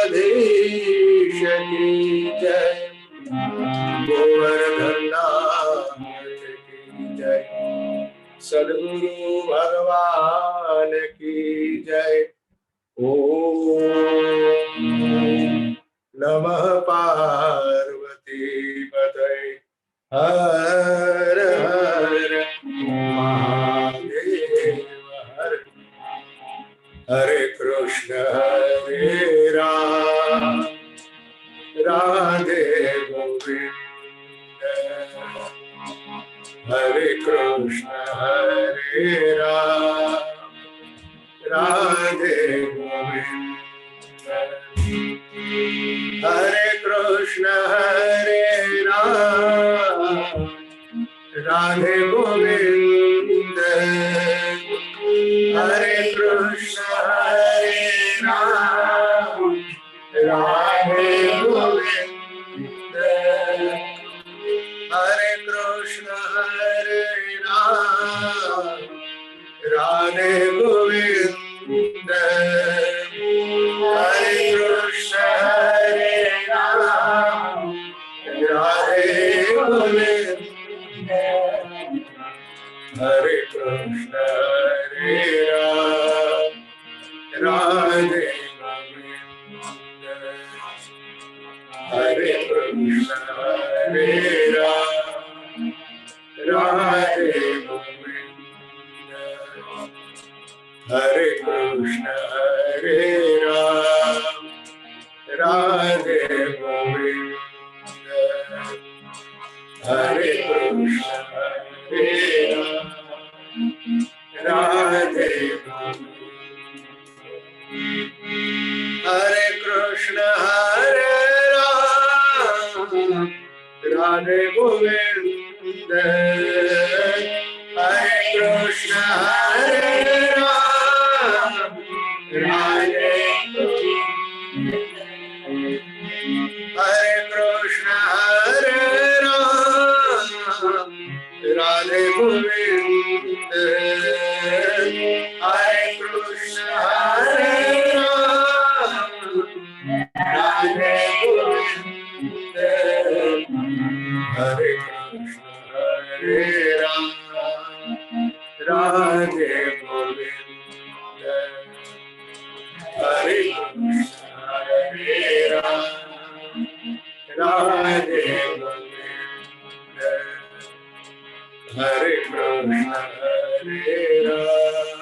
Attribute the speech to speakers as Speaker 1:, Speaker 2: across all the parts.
Speaker 1: द्वारिकाधीश की जय, गोवर्धन नाथ की जय, सद्गुरु भगवान की जय। ओम नमः पार्वती पतये हर हर महादेव। हर हरे कृष्ण हरे राम राधे गोविंद, हरे कृष्ण हरे राम राधे गोविंद, हरे कृष्ण हरे राम राधे गोविंद, हरे कृष्ण हरे राम राधे गोविंद, हरे कृष्ण हरे राम राधे गोविंद, हरे कृष्ण हरे राम राधे गोविंद, हरे कृष्ण हरे राम राधे गोविंद, हरे कृष्ण हरे राम राधे गोविंद, हरे कृष्ण हरे राम राधे गोविंद, हरे कृष्ण हरे राम राधे गोविंद, हरे कृष्ण हरे राम राधे गोविंद, हरे कृष्ण हरे राम राधे गोविंद, हरे कृष्ण हरे राम राधे गोविंद, हरे कृष्ण हरे राम राधे गोविंद, हरे कृष्ण हरे राम राधे गोविंद, हरे कृष्ण हरे राम राधे गोविंद, हरे कृष्ण हरे राम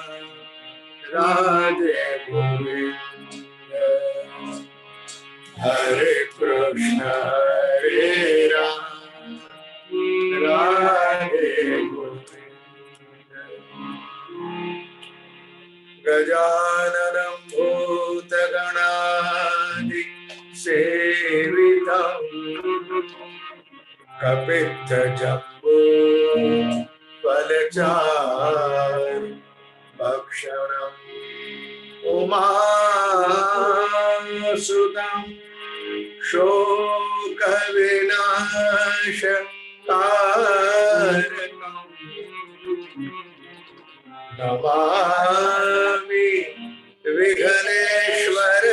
Speaker 1: राधे गोविंद, हरे कृष्ण हरे राम राधे गोविंद। गजाननं भूतगणादि सेवितं कपित्थजम्बो फलचारु भक्षणम् उमासुतं शोकविनाशकारकम् नमामि विघ्नेश्वर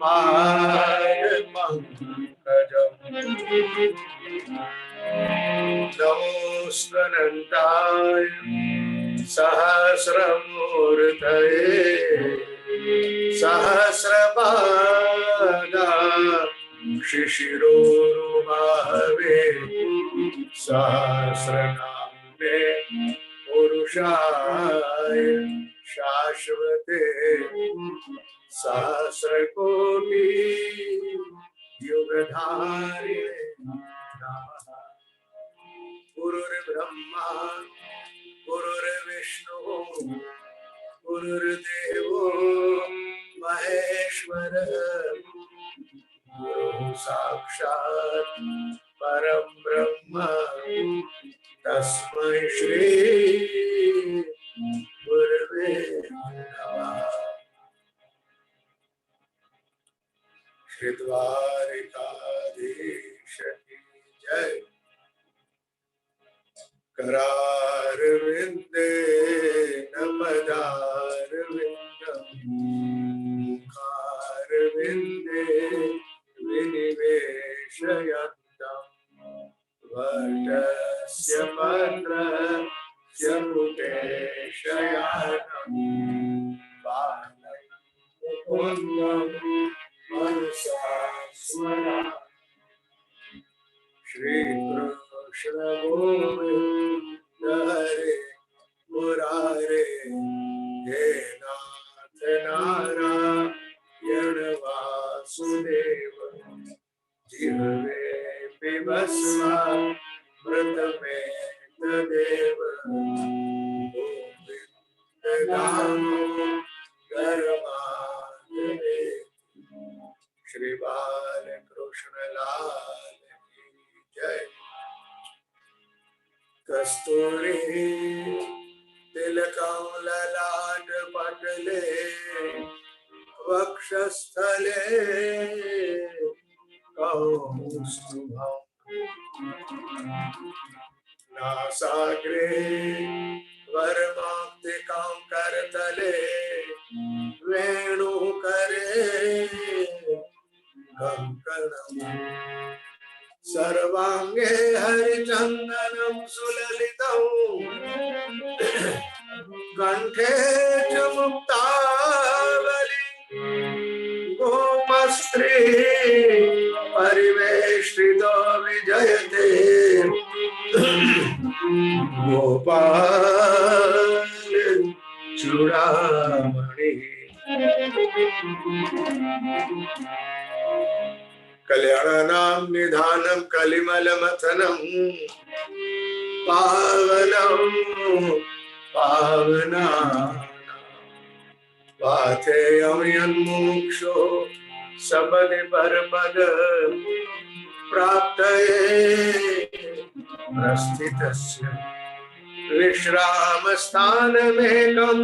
Speaker 1: पादपङ्कजम्। नमोऽस्तनन्ताय सहस्रमूर्तये सहस्रपादाक्षिशिरोरुबाहवे सहस्रनाम्ने पुरुषाय शाश्वते सहस्रकोटि युगधारिणे नमः। गुरुर्ब्रह्मा गुरुर्विष्णु गुरुर्देवो महेश्वरः, गुरुः साक्षात् परं ब्रह्म तस्मै श्री गुरवे नमः। श्री द्वारिकाधीश की जय, करारविंदे नमदारविंदम् पुण्यं मनसा स्मरा श्री कृष्ण गोविंद हरे मुरारे हे नाथ नारायण वासुदेव जिह्वे पिबस्वा मृत में तदेव गोविंद दामोदर माधवे श्री बाल कृष्ण लाल की जय कस्तूरी तिलकं ललाट पटले वक्षस्थले कौस्तुभम् नासाग्रे वरमाप्तिकं करतले वेणुकरे कंकणम् सर्वांगे हरिचंदनं सुललितं कंठे च मुक्तावली गोमस्त्री परिवेष्टितो विजयते गोपाल चूड़ामणि कल्याणानां निधानं कलिमलमथनं पावनं पावनानां पाथेयं यन्मुक्षो सबदि परपद प्राप्तये प्रस्थितस्य विश्रामस्थानमेकं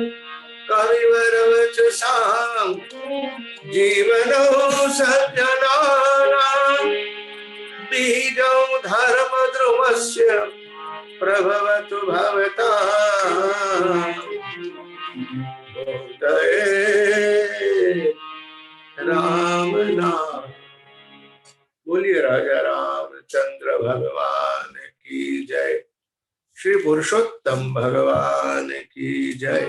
Speaker 1: कविवरवचसां जीवनो सज्जनानां बीजं धर्मद्रुमस्य प्रभवतु भवतां बोधये राम नाम। बोलिए राजा रामचंद्र भगवान की जय। श्री पुरुषोत्तम भगवान की जय।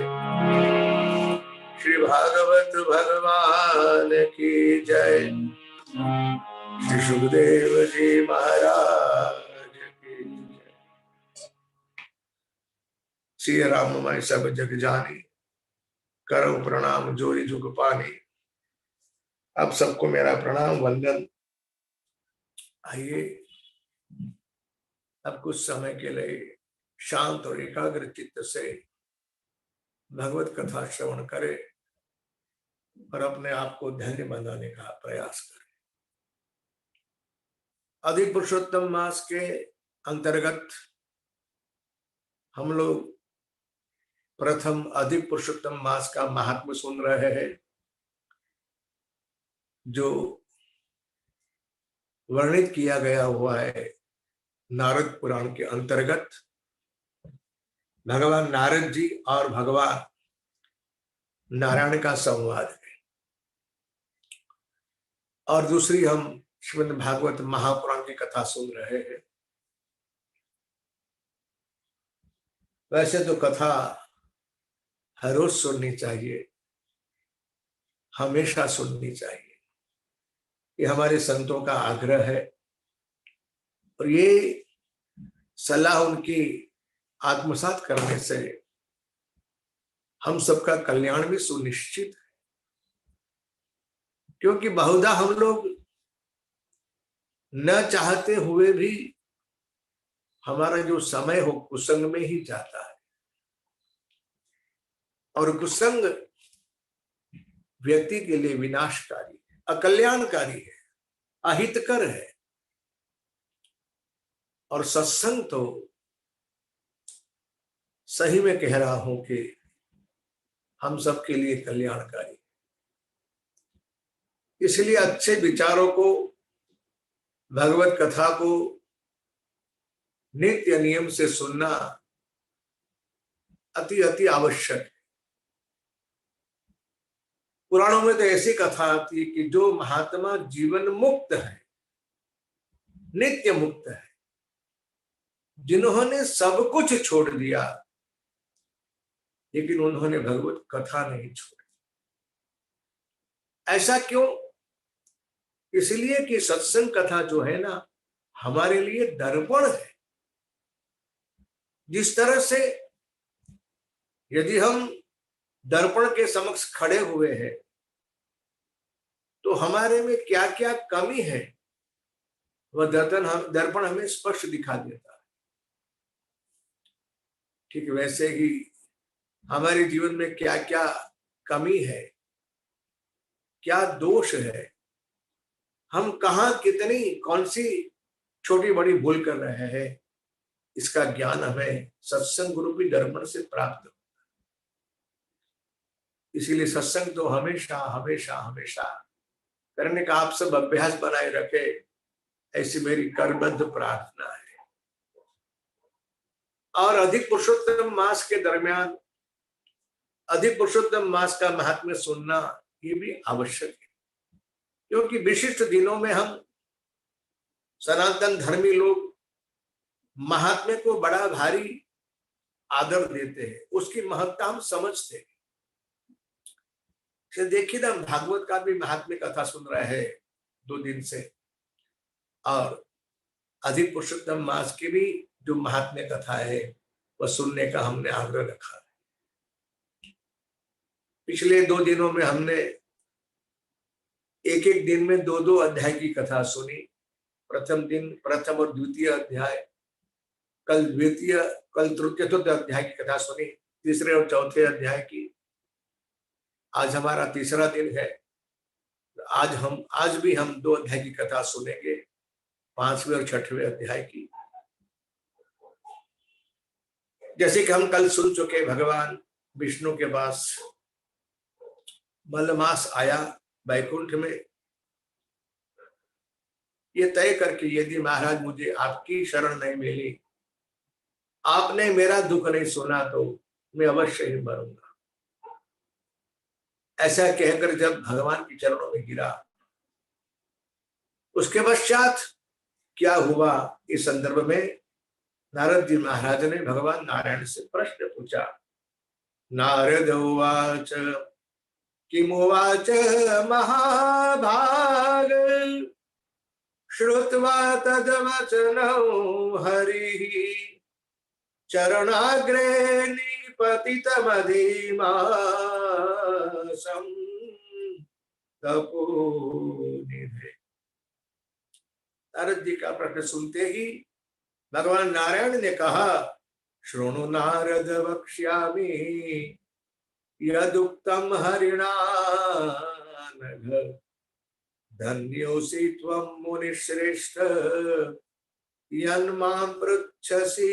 Speaker 1: श्री भागवत भगवान की जय। श्री सुखदेव जी महाराज की जय। श्री राममय सब जग जानी करो प्रणाम जोरी जुग पानी। आप सबको मेरा प्रणाम वंदन। आइए अब कुछ समय के लिए शांत और एकाग्र चित्त से भगवत कथा श्रवण करें और अपने आप को धन्य बनाने का प्रयास करें। अधिक पुरुषोत्तम मास के अंतर्गत हम लोग प्रथम अधिक पुरुषोत्तम मास का महात्म्य सुन रहे हैं, जो वर्णित किया गया हुआ है नारद पुराण के अंतर्गत। भगवान नारद जी और भगवान नारायण का संवाद है। और दूसरी हम श्रीमद् भागवत महापुराण की कथा सुन रहे हैं। वैसे तो कथा हर रोज सुननी चाहिए, हमेशा सुननी चाहिए, ये हमारे संतों का आग्रह है और ये सलाह उनकी आत्मसात करने से हम सबका कल्याण भी सुनिश्चित है। क्योंकि बहुधा हम लोग न चाहते हुए भी हमारा जो समय हो कुसंग में ही जाता है, और कुसंग व्यक्ति के लिए विनाशकारी है, अकल्याणकारी है, अहितकर है। और सत्संग तो सही में कह रहा हूं कि हम सबके लिए कल्याणकारी। इसलिए अच्छे विचारों को, भगवत कथा को नित्य नियम से सुनना अति अति आवश्यक है। पुराणों में तो ऐसी कथा आती है कि जो महात्मा जीवन मुक्त है, नित्य मुक्त है, जिन्होंने सब कुछ छोड़ दिया लेकिन उन्होंने भगवत कथा नहीं छोड़ी। ऐसा क्यों? इसलिए कि सत्संग कथा जो है ना, हमारे लिए दर्पण है। जिस तरह से यदि हम दर्पण के समक्ष खड़े हुए हैं तो हमारे में क्या क्या कमी है वह दर्पण हमें स्पष्ट दिखा देता है। ठीक वैसे ही हमारे जीवन में क्या क्या कमी है, क्या दोष है, हम कहाँ कितनी कौन सी छोटी बड़ी भूल कर रहे हैं, इसका ज्ञान हमें सत्संग रूपी दर्पण से प्राप्त होता है। इसीलिए सत्संग तो हमेशा हमेशा हमेशा करने का आप सब अभ्यास बनाए रखे, ऐसी मेरी करबद्ध प्रार्थना है। और अधिक पुरुषोत्तम मास के दरमियान अधिक पुरुषोत्तम मास का महात्म्य सुनना ये भी आवश्यक है, क्योंकि विशिष्ट दिनों में हम सनातन धर्मी लोग महात्म्य को बड़ा भारी आदर देते हैं, उसकी महत्ता हम समझते हैं। देखिए ना, भागवत का भी महात्म्य कथा सुन रहे हैं 2 दिन से, और अधिक पुरुषोत्तम मास की भी जो महात्म्य कथा है वह सुनने का हमने आग्रह रखा है। पिछले 2 दिनों में हमने एक एक दिन में 2-2 अध्याय की कथा सुनी। प्रथम दिन प्रथम और द्वितीय अध्याय, कल द्वितीय, कल तृतीय चतुर्थ अध्याय की कथा सुनी, तीसरे और चौथे अध्याय की। आज हमारा तीसरा दिन है। आज भी हम 2 अध्याय की कथा सुनेंगे, 5वें और 6वें अध्याय की। जैसे कि हम कल सुन चुके, भगवान विष्णु के पास मलमास आया वैकुंठ में, ये तय करके यदि महाराज मुझे आपकी शरण नहीं मिली, आपने मेरा दुख नहीं सुना, तो मैं अवश्य ही मरूंगा। ऐसा कहकर जब भगवान के चरणों में गिरा, उसके पश्चात क्या हुआ, इस संदर्भ में नारद जी महाराज ने भगवान नारायण से प्रश्न पूछा। नारद उवाच किमुवाच महाभाग श्रुत्वा तद्वचनं हरिः चरणाग्रे निपतितमधीमासं तपोनिधे। नारद जी का प्रश्न सुनते ही भगवान नारायण ने कहा, शृणु नारद वक्ष्यामि यदुक्तम हरिणा नघ, धन्योऽसि त्वं मुनिश्रेष्ठ यन्मां पृच्छसि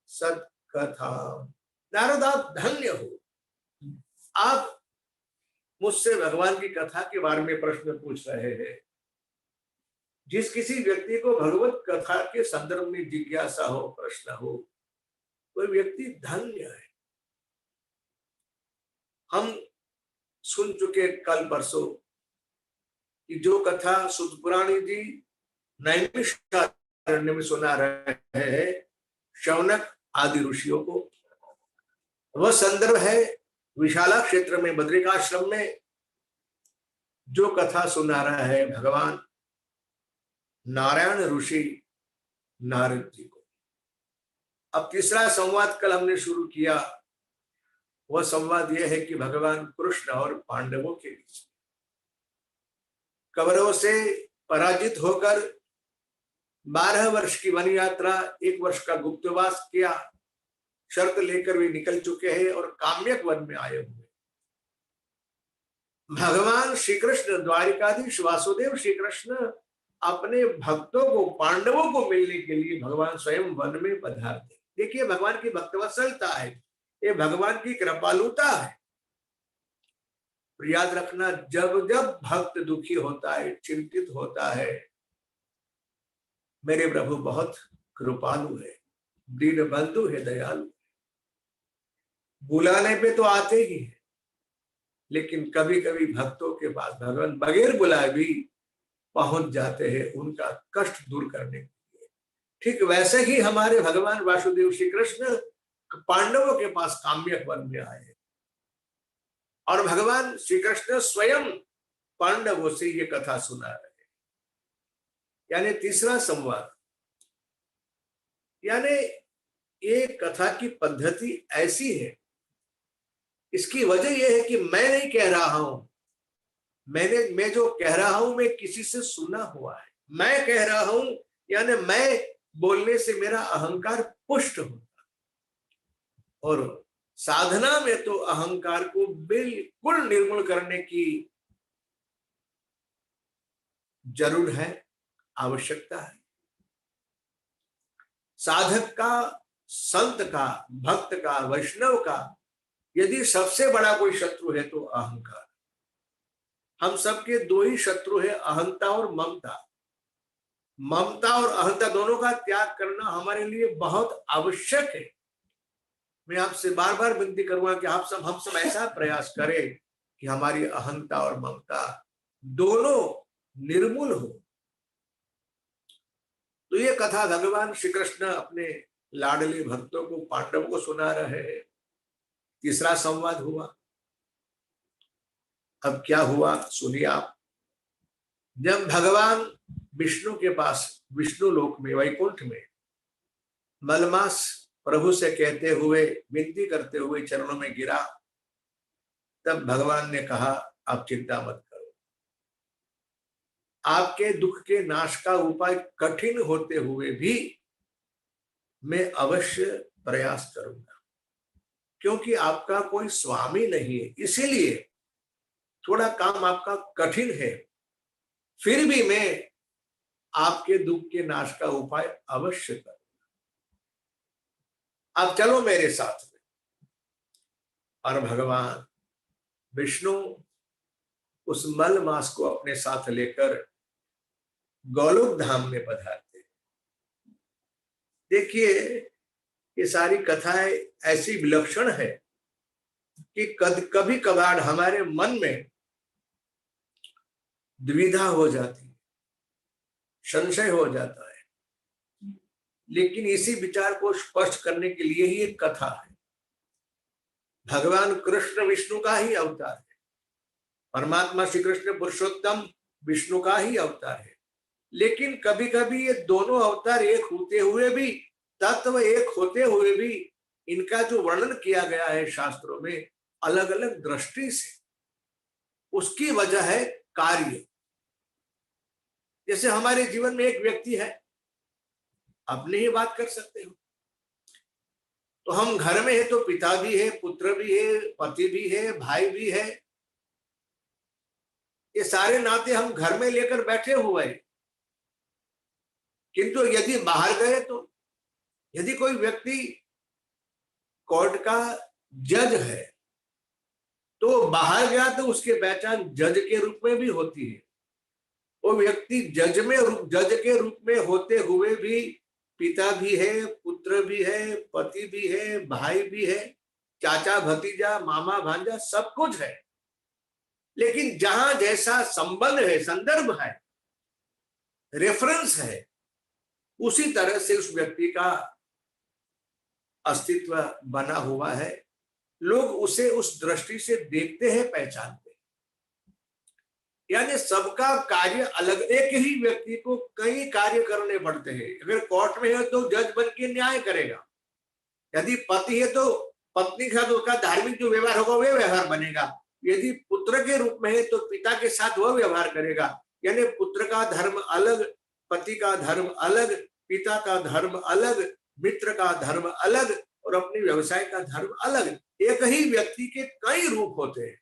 Speaker 1: सत्कथा। नारद आप धन्य हो, आप मुझसे भगवान की कथा के बारे में प्रश्न पूछ रहे हैं। जिस किसी व्यक्ति को भगवत कथा के संदर्भ में जिज्ञासा हो, प्रश्न हो, वह व्यक्ति धन्य है। हम सुन चुके कल परसों कि जो कथा सुत पुराणी जी नैमिषारण्य में सुना रहे हैं शौनक आदि ऋषियों को, वह संदर्भ है विशाला क्षेत्र में बद्रिकाश्रम में जो कथा सुना रहा है भगवान नारायण ऋषि नारद जी को। अब तीसरा संवाद कल हमने शुरू किया, वह संवाद यह है कि भगवान कृष्ण और पांडवों के बीच कौरवों से पराजित होकर 12 वर्ष की वन यात्रा, 1 वर्ष का गुप्तवास किया, शर्त लेकर वे निकल चुके हैं और काम्यक वन में आए हुए। भगवान श्री कृष्ण द्वारिकाधीश वासुदेव श्री कृष्ण अपने भक्तों को, पांडवों को मिलने के लिए भगवान स्वयं वन में पधारते। देखिए भगवान की भक्तवत्सलता है, ये भगवान की कृपालुता है। याद रखना, जब जब भक्त दुखी होता है, चिंतित होता है, मेरे प्रभु बहुत कृपालु है, दीन बंधु है, दयालु। बुलाने पे तो आते ही है, लेकिन कभी कभी भक्तों के पास भगवान बगैर बुलाए भी पहुंच जाते हैं उनका कष्ट दूर करने के लिए। ठीक वैसे ही हमारे भगवान वासुदेव श्री कृष्ण पांडवों के पास काम्यक वन में आए और भगवान श्री कृष्ण स्वयं पांडवों से ये कथा सुना रहे, यानी तीसरा संवाद। यानी ये कथा की पद्धति ऐसी है, इसकी वजह यह है कि मैं नहीं कह रहा हूं, मैं जो कह रहा हूं मैं किसी से सुना हुआ है, मैं कह रहा हूं, यानी मैं बोलने से मेरा अहंकार पुष्ट होता, और साधना में तो अहंकार को बिल्कुल निर्मूल करने की जरूर है, आवश्यकता है। साधक का, संत का, भक्त का, वैष्णव का यदि सबसे बड़ा कोई शत्रु है तो अहंकार। हम सबके दो ही शत्रु है, अहंता और ममता। ममता और अहंता दोनों का त्याग करना हमारे लिए बहुत आवश्यक है। मैं आपसे बार बार विनती करूंगा कि हम सब ऐसा प्रयास करें कि हमारी अहंता और ममता दोनों निर्मूल हो। तो ये कथा भगवान श्री कृष्ण अपने लाडले भक्तों को, पांडवों को सुना रहे हैं। तीसरा संवाद हुआ। अब क्या हुआ सुनिए आप। जब भगवान विष्णु के पास, विष्णु लोक में, वैकुंठ में मलमास प्रभु से कहते हुए, विनती करते हुए चरणों में गिरा, तब भगवान ने कहा आप चिंता मत करो, आपके दुख के नाश का उपाय कठिन होते हुए भी मैं अवश्य प्रयास करूंगा, क्योंकि आपका कोई स्वामी नहीं है, इसीलिए थोड़ा काम आपका कठिन है, फिर भी मैं आपके दुख के नाश का उपाय अवश्य करूंगा। आप चलो मेरे साथ में। और भगवान विष्णु उस मल मास को अपने साथ लेकर गोलोक धाम में पधारते। देखिए ये सारी कथाएं ऐसी विलक्षण है कि कभी कभार हमारे मन में द्विधा हो जाती है, संशय हो जाता है, लेकिन इसी विचार को स्पष्ट करने के लिए ही एक कथा है। भगवान कृष्ण विष्णु का ही अवतार है, परमात्मा श्री कृष्ण पुरुषोत्तम विष्णु का ही अवतार है, लेकिन कभी कभी ये दोनों अवतार एक होते हुए भी, तत्व एक होते हुए भी, इनका जो वर्णन किया गया है शास्त्रों में अलग अलग दृष्टि से, उसकी वजह है कार्य। जैसे हमारे जीवन में एक व्यक्ति है, अपनी ही बात कर सकते हो, तो हम घर में है तो पिता भी है, पुत्र भी है, पति भी है, भाई भी है, ये सारे नाते हम घर में लेकर बैठे हुए हैं। किंतु यदि बाहर गए तो, यदि कोई व्यक्ति कोर्ट का जज है तो बाहर गया तो उसकी पहचान जज के रूप में भी होती है। वो व्यक्ति जज के रूप में होते हुए भी पिता भी है, पुत्र भी है, पति भी है, भाई भी है, चाचा भतीजा, मामा भांजा, सब कुछ है। लेकिन जहां जैसा संबंध है, संदर्भ है, रेफरेंस है, उसी तरह से उस व्यक्ति का अस्तित्व बना हुआ है। लोग उसे उस दृष्टि से देखते हैं, पहचानते हैं। यानी सबका कार्य अलग, एक ही व्यक्ति को कई कार्य करने पड़ते हैं। अगर कोर्ट में है तो जज बन के न्याय करेगा, यदि पति है तो पत्नी के साथ उसका धार्मिक जो व्यवहार होगा वह व्यवहार बनेगा, यदि पुत्र के रूप में है तो पिता के साथ वह व्यवहार करेगा। यानी पुत्र का धर्म अलग, पति का धर्म अलग, पिता का धर्म अलग, मित्र का धर्म अलग, और अपने व्यवसाय का धर्म अलग। एक ही व्यक्ति के कई रूप होते हैं।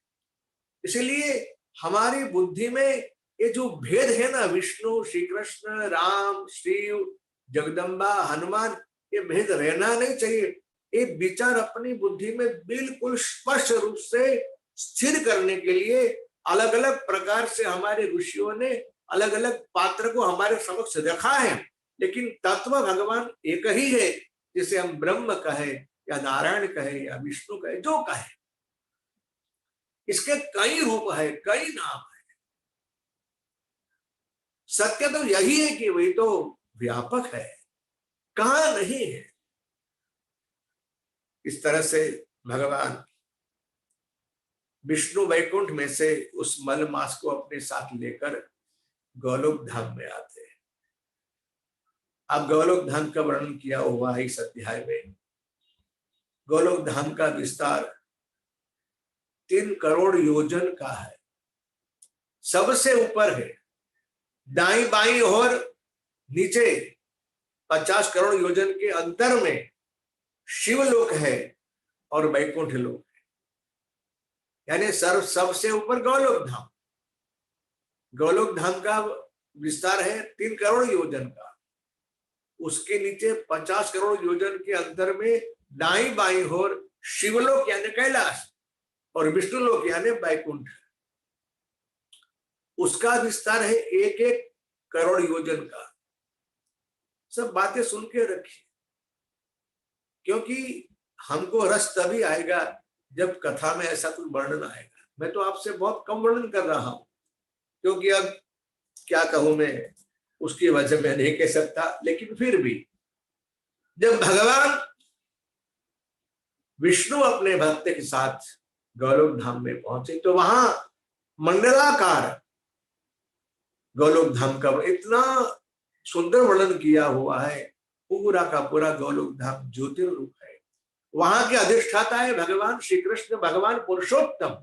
Speaker 1: इसलिए हमारी बुद्धि में ये जो भेद है ना, विष्णु, श्री कृष्ण, राम, शिव, जगदम्बा, हनुमान, ये भेद रहना नहीं चाहिए। ये विचार अपनी बुद्धि में बिल्कुल स्पष्ट रूप से स्थिर करने के लिए अलग अलग प्रकार से हमारे ऋषियों ने अलग अलग पात्र को हमारे समक्ष रखा है, लेकिन तत्व भगवान एक ही है, जिसे हम ब्रह्म कहे या नारायण कहे या विष्णु कहे, जो कहे। इसके कई रूप है, कई नाम है। सत्य तो यही है कि वही तो व्यापक है, कहां नहीं है। इस तरह से भगवान विष्णु वैकुंठ में से उस मलमास को अपने साथ लेकर गोलोक धाम में आते हैं। अब गोलोक धाम का वर्णन किया हुआ है इस अध्याय में। गोलोक धाम का विस्तार 3 करोड़ योजन का है, सबसे ऊपर है। दाई बाई और नीचे 50 करोड़ योजन के अंतर में शिवलोक है और वैकुंठ लोक है, यानी सबसे ऊपर गोलोक धाम। गोलोक धाम का विस्तार है 3 करोड़ योजन का, उसके नीचे 50 करोड़ योजन के अंतर में दाई बाई और शिवलोक यानी कैलाश और विष्णुलोक यानी वैकुंठ, उसका विस्तार है 1-1 करोड़ योजन का। सब बातें सुन के रखिए, क्योंकि हमको रस तभी आएगा जब कथा में ऐसा कुछ वर्णन आएगा। मैं तो आपसे बहुत कम वर्णन कर रहा हूं, क्योंकि अब क्या कहूं मैं, उसकी वजह मैं नहीं कह सकता। लेकिन फिर भी जब भगवान विष्णु अपने भक्त के साथ गोलोक धाम में पहुंचे तो वहां मंडलाकार गोलोक धाम का इतना सुंदर वर्णन किया हुआ है। पूरा का पूरा गोलोक धाम ज्योतिर्रूप है। वहां के अधिष्ठाता है भगवान श्री कृष्ण, भगवान पुरुषोत्तम,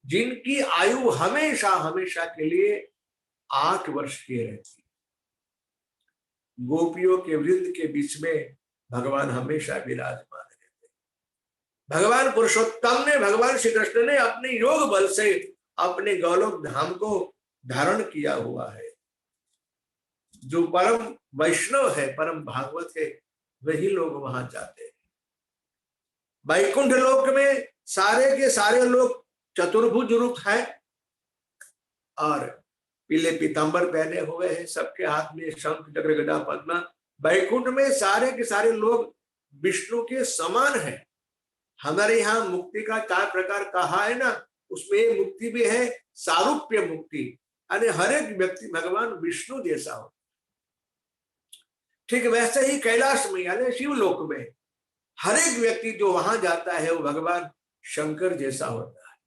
Speaker 1: जिनकी आयु हमेशा हमेशा के लिए 8 वर्ष की रहती। गोपियों के वृंद के बीच में भगवान हमेशा विराजमान रहते। भगवान पुरुषोत्तम ने, भगवान श्री कृष्ण ने अपने योग बल से अपने गोलोक धाम को धारण किया हुआ है। जो परम वैष्णव है, परम भागवत है, वही लोग वहां जाते हैं। वैकुंठ लोक में सारे के सारे लोग चतुर्भुज रूप है और पीले पीतांबर पहने हुए हैं, सबके हाथ में शंख चक्र गदा पद्म। वैकुंठ में सारे के सारे लोग विष्णु के समान है। हमारे यहाँ मुक्ति का 4 प्रकार कहा है ना, उसमें मुक्ति भी है सारूप्य मुक्ति, यानी हर एक व्यक्ति भगवान विष्णु जैसा हो। ठीक वैसे ही कैलाश में यानी शिवलोक में हर एक व्यक्ति जो वहां जाता है वो भगवान शंकर जैसा होता है।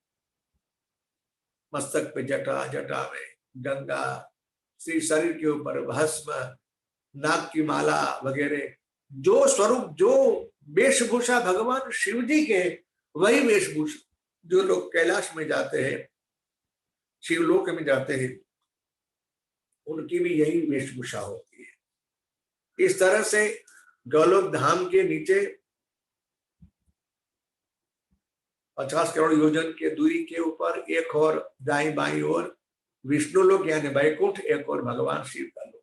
Speaker 1: मस्तक पे जटा, जटा में गंगा, श्री शरीर के ऊपर भस्म, नाग की माला वगैरह, जो स्वरूप जो वेशभूषा भगवान शिव जी के, वही वेशभूषा जो लोग कैलाश में जाते हैं, शिवलोक में जाते हैं, उनकी भी यही वेशभूषा होती है। इस तरह से गोलोक धाम के नीचे 50 करोड़ योजन के दूरी के ऊपर एक और दाईं बाईं ओर विष्णु लोक यानी वैकुंठ, एक और भगवान शिव का लोक।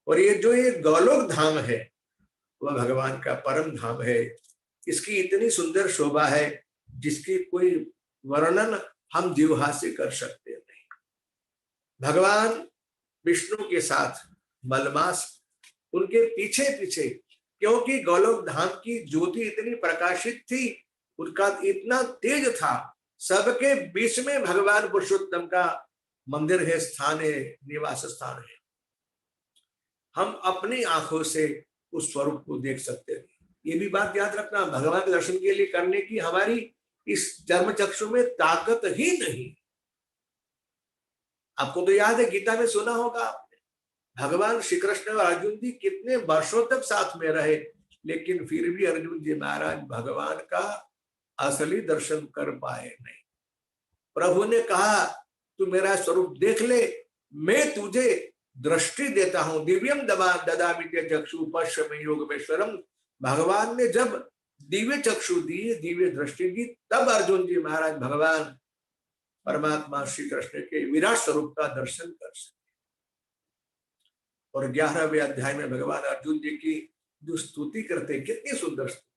Speaker 1: और ये जो ये गोलोक धाम है वह भगवान का परम धाम है। इसकी इतनी सुंदर शोभा है जिसकी कोई वर्णन हम जीवहा से कर सकते नहीं। भगवान विष्णु के साथ मलमास उनके पीछे पीछे, क्योंकि गोलोक धाम की ज्योति इतनी प्रकाशित थी, उनका इतना तेज था, सबके बीच में भगवान पुरुषोत्तम का मंदिर है, स्थान है, निवास स्थान है। हम अपनी आंखों से उस स्वरूप को देख सकते हैं। ये भी बात याद रखना, भगवान के दर्शन के लिए करने की हमारी इस जन्म चक्षु में ताकत ही नहीं। आपको तो याद है, गीता में सुना होगा आपने, भगवान श्री कृष्ण और अर्जुन जी कितने वर्षों तक साथ में रहे, लेकिन फिर भी अर्जुन जी महाराज भगवान का असली दर्शन कर पाए नहीं। प्रभु ने कहा तू मेरा स्वरूप देख ले, मैं तुझे दृष्टि देता हूं, दिव्यम ददामि ते चक्षु पश्य में योगमेश्वरम। भगवान ने जब दिव्य चक्षु दी, दिव्य दृष्टि दी, तब अर्जुन जी महाराज भगवान परमात्मा श्री कृष्ण के विराट स्वरूप का दर्शन कर सके। और 11वें अध्याय में भगवान अर्जुन जी की जो स्तुति करते, कितनी सुंदर स्तुति।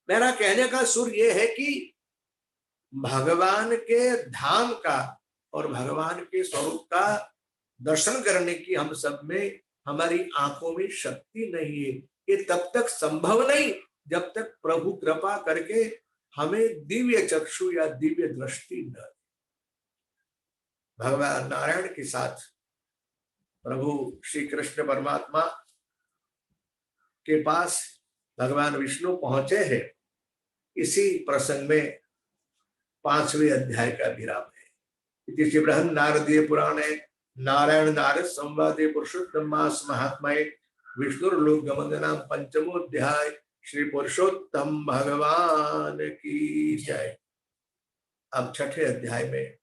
Speaker 1: मेरा कहने का सुर यह है कि भगवान के धाम का और भगवान के स्वरूप का दर्शन करने की हम सब में, हमारी आंखों में शक्ति नहीं है। ये तब तक संभव नहीं जब तक प्रभु कृपा करके हमें दिव्य चक्षु या दिव्य दृष्टि न दे। भगवान नारायण के साथ प्रभु श्री कृष्ण परमात्मा के पास भगवान विष्णु पहुंचे हैं। इसी प्रसंग में 5वें अध्याय का विराम है। इति श्री बृहन् नारदीय पुराणे नारायण नारद संवादे पुरुषोत्तम मास महात्म्ये विष्णुर्लोक गमननाम पंचमोध्याय श्री पुरुषोत्तम भगवान की जय। अब छठे अध्याय में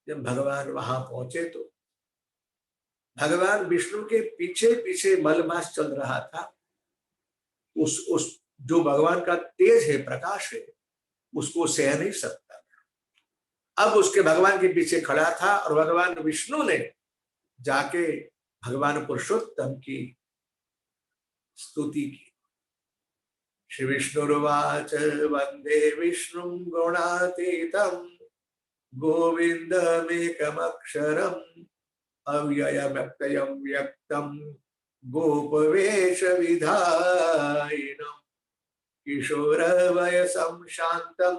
Speaker 1: जब भगवान वहां पहुंचे तो भगवान विष्णु के पीछे पीछे मलमास चल रहा था। उस जो भगवान का तेज है, प्रकाश है, उसको सह नहीं सकता था। अब उसके भगवान के पीछे खड़ा था और भगवान विष्णु ने जाके भगवान पुरुषोत्तम की स्तुति की। श्री विष्णुर्वाच वंदे विष्णु गुणातीतम गोविंदमेकमक्षरम् अव्ययमव्यक्तम् व्यक्तम् गोपवेश विधायिनम् किशोरवयसं शांतं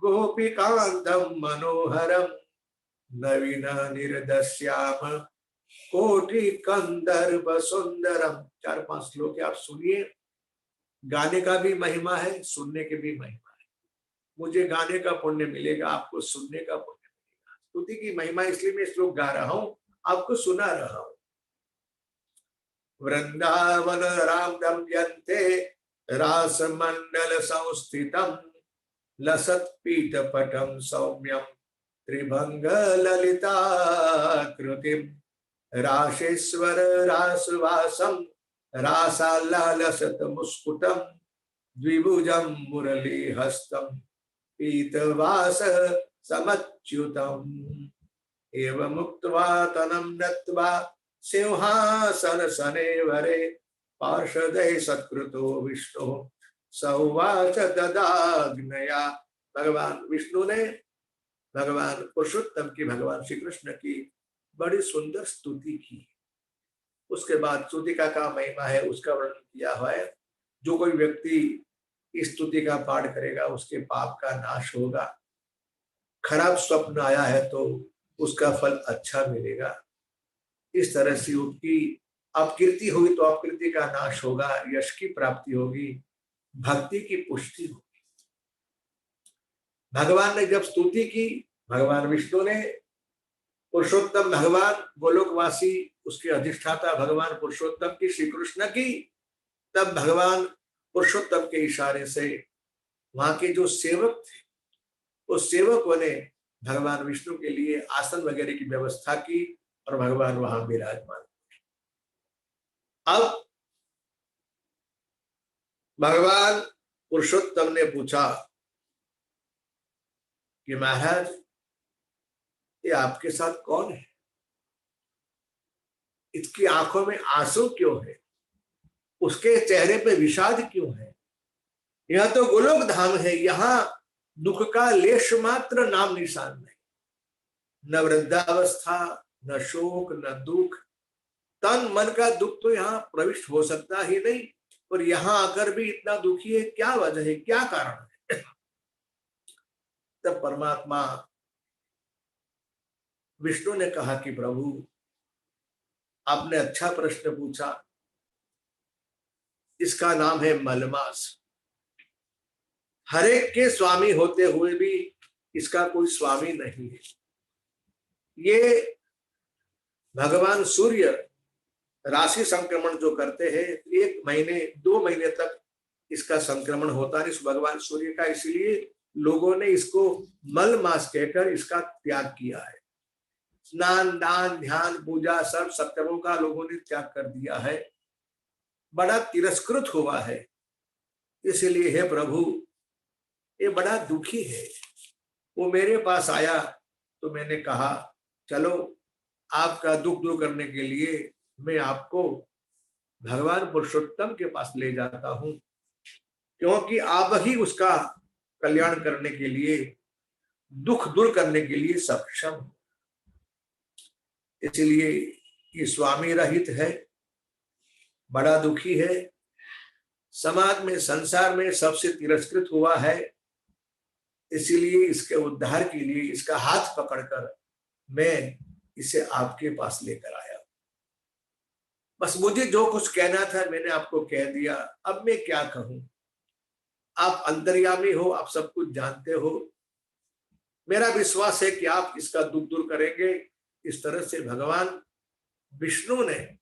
Speaker 1: गोपिकान्तं मनोहरं नवीन निर्दस्याम कोटि कंदर्प सुंदरम। 4-5 श्लोक आप सुनिए। गाने का भी महिमा है, सुनने के भी महिमा है। मुझे गाने का पुण्य मिलेगा, आपको सुनने का पुण्य मिलेगा। स्तुति की महिमा इसलिए मैं श्लोक गा रहा हूं, आपको सुना रहा हूं। वृंदावन राम दमयन्ते रास मंडल संस्थितम लसत पीठ पटम सौम्यम त्रिभंग ललिताकृतिम राशेश्वर रासवासम रासालालसत मुस्कुटम द्विभुजम मुरली हस्तम पीतवास समच्युतम एवं मुक्त्वा तनं नत्वा सिंहासन सनेवरे पार्षदै सत्कृतो विष्णु सौवाच तदाज्ञया। भगवान विष्णु ने भगवान पुरुषोत्तम की, भगवान श्री कृष्ण की बड़ी सुंदर स्तुति की। उसके बाद स्तुति का महिमा है उसका वर्णन किया हुआ है। जो कोई व्यक्ति इस स्तुति का पाठ करेगा उसके पाप का नाश होगा। खराब स्वप्न आया है तो उसका फल अच्छा मिलेगा। इस तरह से उसकी अपकीर्ति हुई तो अपकीर्ति का नाश होगा, यश की प्राप्ति होगी, भक्ति की पुष्टि होगी। भगवान ने जब स्तुति की, भगवान विष्णु ने पुरुषोत्तम भगवान गोलोकवासी उसके अधिष्ठाता भगवान पुरुषोत्तम की, श्री कृष्ण की, तब भगवान पुरुषोत्तम के इशारे से वहां के जो सेवक थे उस सेवकों ने भगवान विष्णु के लिए आसन वगैरह की व्यवस्था की और भगवान वहां विराजमान। अब भगवान पुरुषोत्तम ने पूछा कि महाराज ये आपके साथ कौन है? इसकी आंखों में आंसू क्यों है? उसके चेहरे पे विषाद क्यों है? यह तो गोलोक धाम है, यहाँ दुख का लेश मात्र नाम निशान नहीं। न वृद्धावस्था, न शोक, न दुख, तन मन का दुख तो यहाँ प्रविष्ट हो सकता ही नहीं। और यहाँ आकर भी इतना दुखी है, क्या वजह है, क्या कारण है? तब परमात्मा विष्णु ने कहा कि प्रभु आपने अच्छा प्रश्न पूछा। इसका नाम है मलमास। हरेक के स्वामी होते हुए भी इसका कोई स्वामी नहीं है। ये भगवान सूर्य राशि संक्रमण जो करते हैं, 1 महीने 2 महीने तक इसका संक्रमण होता है इस भगवान सूर्य का। इसलिए लोगों ने इसको मल मास कहकर इसका त्याग किया है। स्नान, दान, ध्यान, पूजा सब सत्कर्मों का लोगों ने त्याग कर दिया है, बड़ा तिरस्कृत हुआ है। इसलिए हे प्रभु ये बड़ा दुखी है। वो मेरे पास आया तो मैंने कहा चलो आपका दुख दूर करने के लिए मैं आपको भगवान पुरुषोत्तम के पास ले जाता हूं, क्योंकि आप ही उसका कल्याण करने के लिए, दुख दूर करने के लिए सक्षम हो। इसलिए ये स्वामी रहित है, बड़ा दुखी है, समाज में, संसार में सबसे तिरस्कृत हुआ है। इसीलिए इसके उद्धार के लिए इसका हाथ पकड़कर मैं इसे आपके पास लेकर आया। बस मुझे जो कुछ कहना था मैंने आपको कह दिया, अब मैं क्या कहूं। आप अंतर्यामी हो, आप सब कुछ जानते हो, मेरा विश्वास है कि आप इसका दुख दूर करेंगे। इस तरह से भगवान विष्णु ने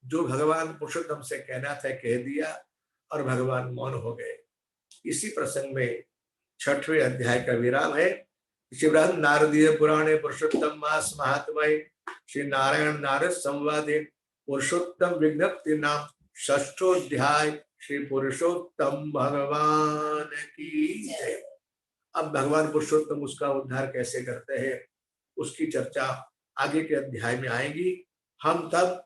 Speaker 1: जो भगवान पुरुषोत्तम से कहना था कह दिया और भगवान मौन हो गए। इसी प्रसंग में 6वें अध्याय का विराम है। श्री बृहद नारदीय पुराणे पुरुषोत्तम मास महात्मय श्री नारायण नारद संवादे पुरुषोत्तम विज्ञप्ति नाम 6ठों श्री पुरुषोत्तम भगवान की जय। अब भगवान पुरुषोत्तम उसका उद्धार कैसे करते हैं उसकी चर्चा आगे के अध्याय में आएगी। हम तब